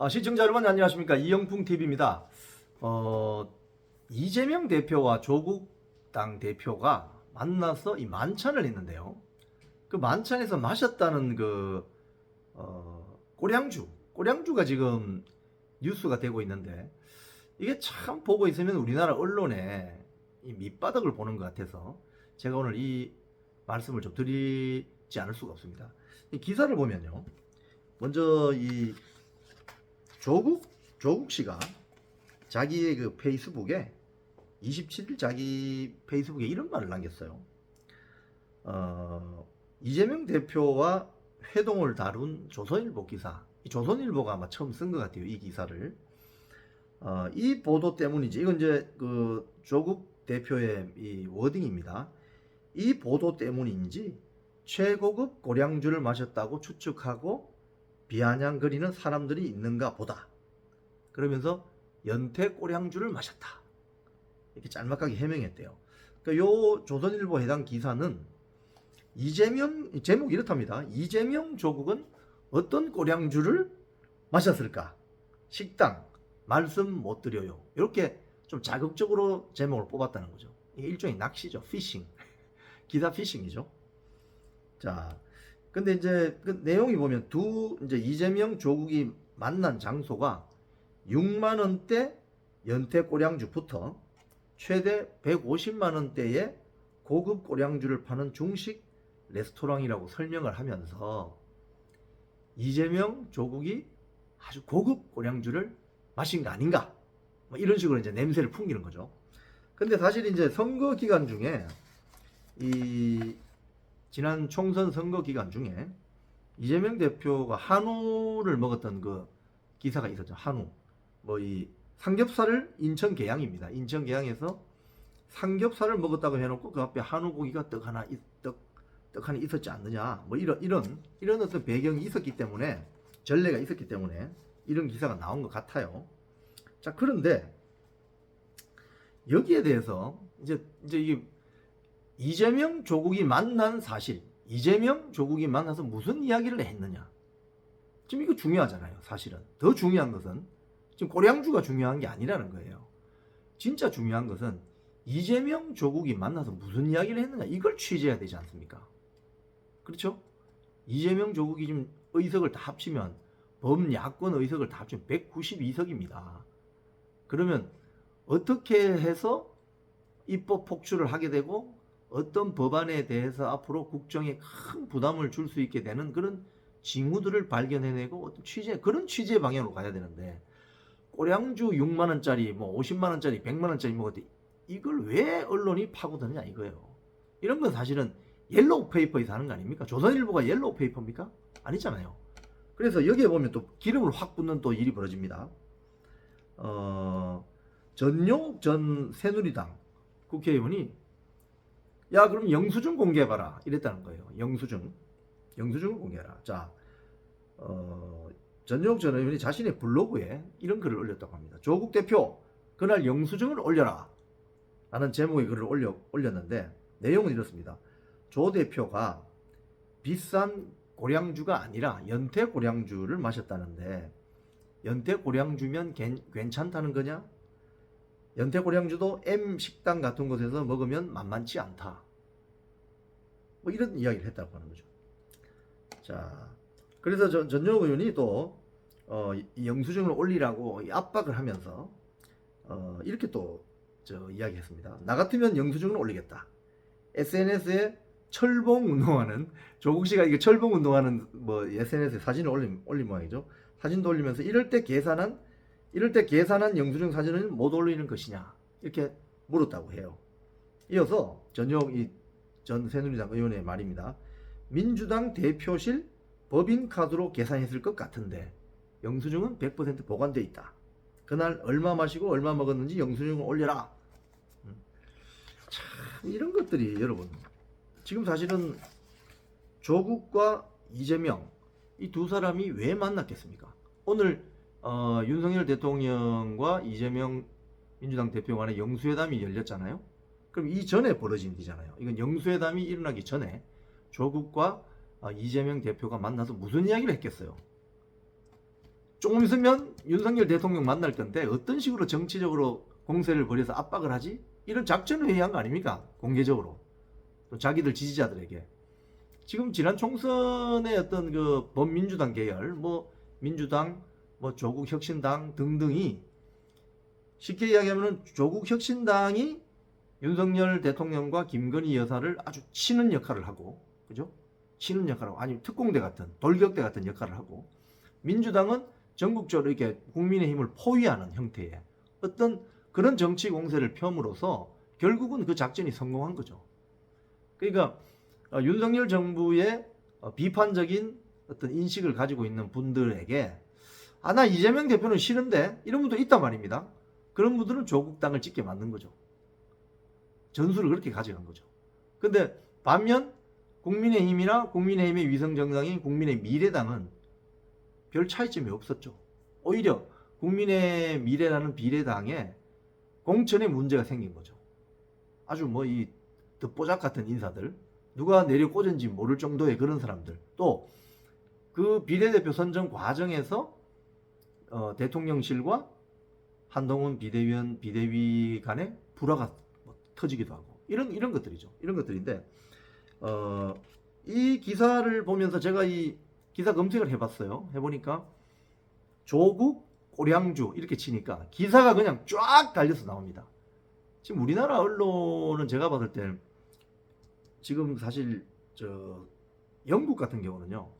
시청자 여러분 안녕하십니까, 이영풍 TV입니다. 이재명 대표와 조국 당 대표가 만나서 이 만찬을 했는데요. 그 만찬에서 마셨다는 꼬량주가 지금 뉴스가 되고 있는데, 이게 참 보고 있으면 우리나라 언론에 이 밑바닥을 보는 것 같아서 제가 오늘 이 말씀을 좀 드리지 않을 수가 없습니다. 이 기사를 보면요, 먼저 이 조국 씨가 자기의 그 페이스북에 27일 자기 페이스북에 이런 말을 남겼어요. 이재명 대표와 회동을 다룬 조선일보 기사. 이 조선일보가 아마 처음 쓴 것 같아요, 이 기사를. 이 보도 때문이지. 이건 이제 그 조국 대표의 이 워딩입니다. 이 보도 때문인지 최고급 고량주를 마셨다고 추측하고 비아냥거리는 사람들이 있는가 보다. 그러면서 연태 꼬량주를 마셨다, 이렇게 짤막하게 해명했대요. 그러니까 요 조선일보 해당 기사는 제목이 이렇답니다. 이재명 조국은 어떤 꼬량주를 마셨을까? 식당 말씀 못 드려요. 이렇게 좀 자극적으로 제목을 뽑았다는 거죠. 이게 일종의 낚시죠. 피싱. 기사 피싱이죠. 자, 근데 이제 그 내용이 보면 이제 이재명 조국이 만난 장소가 6만 원대 연태 꼬량주부터 최대 150만 원대의 고급 꼬량주를 파는 중식 레스토랑이라고 설명을 하면서 이재명 조국이 아주 고급 꼬량주를 마신 거 아닌가, 뭐 이런 식으로 이제 냄새를 풍기는 거죠. 근데 사실 이제 선거 기간 중에 지난 총선 선거 기간 중에 이재명 대표가 한우를 먹었던 그 기사가 있었죠. 한우. 이 삼겹살을 인천 계양입니다. 인천 계양에서 삼겹살을 먹었다고 해놓고 그 앞에 한우 고기가 떡 하나 있었지 않느냐. 이런 어떤 배경이 있었기 때문에, 전례가 있었기 때문에 이런 기사가 나온 것 같아요. 자, 그런데 여기에 대해서 이제 이게 이재명 조국이 만난 사실, 이재명 조국이 만나서 무슨 이야기를 했느냐, 지금 이거 중요하잖아요. 사실은 더 중요한 것은 지금 꼬량주가 중요한 게 아니라는 거예요. 진짜 중요한 것은 이재명 조국이 만나서 무슨 이야기를 했느냐, 이걸 취재해야 되지 않습니까? 그렇죠? 이재명 조국이 지금 의석을 다 합치면, 범야권 의석을 다 합치면 192석입니다. 그러면 어떻게 해서 입법 폭출을 하게 되고 어떤 법안에 대해서 앞으로 국정에 큰 부담을 줄 수 있게 되는 그런 징후들을 발견해내고 어떤 그런 취재 방향으로 가야 되는데, 꼬량주 6만 원짜리, 50만 원짜리, 100만 원짜리 먹었대, 이걸 왜 언론이 파고드느냐 이거예요. 이런 건 사실은 옐로우 페이퍼에서 하는 거 아닙니까? 조선일보가 옐로우 페이퍼입니까? 아니잖아요. 그래서 여기에 보면 또 기름을 확 붓는 또 일이 벌어집니다. 전용욱 전 새누리당 국회의원이 야, 그럼 영수증 공개해봐라 이랬다는 거예요. 영수증을 공개해라. 자, 전용욱 전 의원이 자신의 블로그에 이런 글을 올렸다고 합니다. 조국 대표, 그날 영수증을 올려라 라는 제목의 글을 올렸는데, 내용은 이렇습니다. 조 대표가 비싼 고량주가 아니라 연태 고량주를 마셨다는데, 연태 고량주면 괜찮다는 거냐? 연태 고량주도 M 식당 같은 곳에서 먹으면 만만치 않다, 이런 이야기를 했다고 하는 거죠. 자, 그래서 전용욱 의원이 또 이 영수증을 올리라고 압박을 하면서 이렇게 또 이야기했습니다. 나 같으면 영수증을 올리겠다. SNS에 철봉 운동하는 조국 씨가 이게 철봉 운동하는 SNS에 사진을 올린 모양이죠. 사진도 올리면서 이럴 때 계산한 영수증 사진은 못 올리는 것이냐, 이렇게 물었다고 해요. 이어서 전용욱 전 새누리당 의원의 말입니다. 민주당 대표실 법인카드로 계산했을 것 같은데 영수증은 100% 보관돼 있다. 그날 얼마 마시고 얼마 먹었는지 영수증을 올려라. 참, 이런 것들이 여러분, 지금 사실은 조국과 이재명, 이 두 사람이 왜 만났겠습니까? 오늘 윤석열 대통령과 이재명 민주당 대표 간의 영수회담이 열렸잖아요. 그럼 이 전에 벌어진 일이잖아요. 이건 영수회담이 일어나기 전에 조국과 이재명 대표가 만나서 무슨 이야기를 했겠어요? 조금 있으면 윤석열 대통령 만날 건데 어떤 식으로 정치적으로 공세를 벌여서 압박을 하지? 이런 작전을 회의한 거 아닙니까? 공개적으로. 또 자기들 지지자들에게. 지금 지난 총선의 어떤 그 범민주당 계열, 뭐 민주당, 뭐 조국혁신당 등등이 쉽게 이야기하면 조국혁신당이 윤석열 대통령과 김건희 여사를 아주 치는 역할을 하고, 그죠? 치는 역할을 하고, 아니 특공대 같은 돌격대 같은 역할을 하고, 민주당은 전국적으로 이렇게 국민의힘을 포위하는 형태의 어떤 그런 정치 공세를 펴므로써 결국은 그 작전이 성공한 거죠. 그러니까 윤석열 정부의 비판적인 어떤 인식을 가지고 있는 분들에게 나 이재명 대표는 싫은데 이런 분도 있단 말입니다. 그런 분들은 조국당을 찍게 만든 거죠. 전술을 그렇게 가져간 거죠. 근데 반면 국민의힘이나 국민의힘의 위성정당인 국민의 미래당은 별 차이점이 없었죠. 오히려 국민의 미래라는 비례당에 공천에 문제가 생긴 거죠. 아주 뭐 이 듣보잡 같은 인사들, 누가 내려 꽂은지 모를 정도의 그런 사람들, 또 그 비례대표 선정 과정에서 대통령실과 한동훈 비대위원 비대위 간에 불화가 터지기도 하고 이런 것들이죠. 이런 것들인데 이 기사를 보면서 제가 이 기사 검색을 해봤어요. 해보니까 조국 고량주 이렇게 치니까 기사가 그냥 쫙 달려서 나옵니다. 지금 우리나라 언론은 제가 봤을 때 지금 사실 영국 같은 경우는요,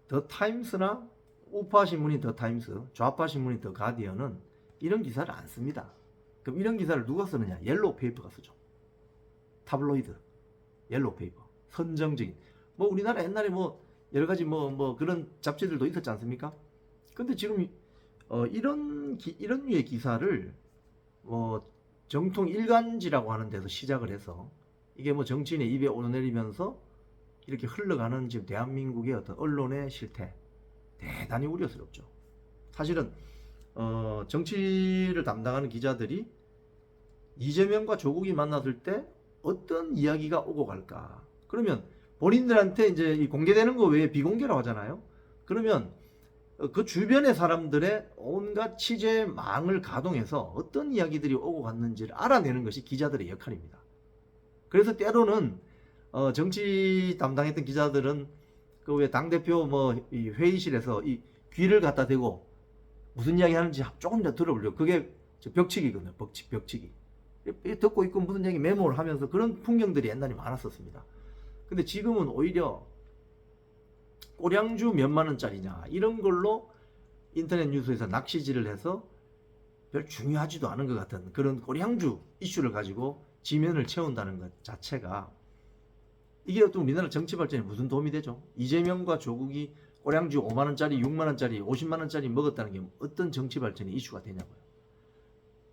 더 타임스나 우파 신문인 더 타임스, 좌파 신문인 더 가디언은 이런 기사를 안 씁니다. 그럼 이런 기사를 누가 쓰느냐? 옐로우 페이퍼가 쓰죠. 타블로이드, 옐로우 페이퍼, 선정적인. 뭐 우리나라 옛날에 뭐 여러 가지 뭐 그런 잡지들도 있었지 않습니까? 근데 지금 이런 류의 기사를 정통 일간지라고 하는 데서 시작을 해서 이게 뭐 정치인의 입에 오르내리면서 이렇게 흘러가는 지금 대한민국의 어떤 언론의 실태, 대단히 우려스럽죠. 사실은 정치를 담당하는 기자들이 이재명과 조국이 만났을 때 어떤 이야기가 오고 갈까? 그러면 본인들한테 이제 공개되는 거 외에 비공개라고 하잖아요. 그러면 그 주변의 사람들의 온갖 취재망을 가동해서 어떤 이야기들이 오고 갔는지를 알아내는 것이 기자들의 역할입니다. 그래서 때로는 정치 담당했던 기자들은 그 왜 당대표 이 회의실에서 이 귀를 갖다 대고 무슨 이야기 하는지 조금 더 들어보려고. 그게 벽치기거든요. 벽치기. 듣고 있고 무슨 얘기 메모를 하면서 그런 풍경들이 옛날에 많았었습니다. 근데 지금은 오히려 꼬량주 몇만 원짜리냐 이런 걸로 인터넷 뉴스에서 낚시질을 해서 별 중요하지도 않은 것 같은 그런 꼬량주 이슈를 가지고 지면을 채운다는 것 자체가 이게 또 우리나라 정치 발전에 무슨 도움이 되죠? 이재명과 조국이 꼬량주 5만 원짜리, 6만 원짜리, 50만 원짜리 먹었다는 게 어떤 정치 발전의 이슈가 되냐고요.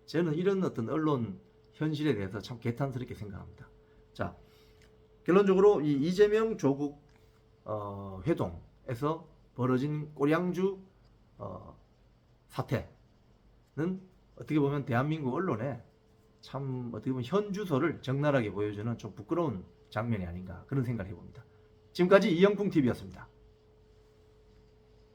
저는 이런 어떤 언론 현실에 대해서 참 개탄스럽게 생각합니다. 자, 결론적으로 이 이재명 조국 회동에서 벌어진 꼬량주 사태는 어떻게 보면 대한민국 언론에 참 어떻게 보면 현주소를 적나라하게 보여주는 좀 부끄러운 장면이 아닌가 그런 생각을 해봅니다. 지금까지 이영풍TV였습니다.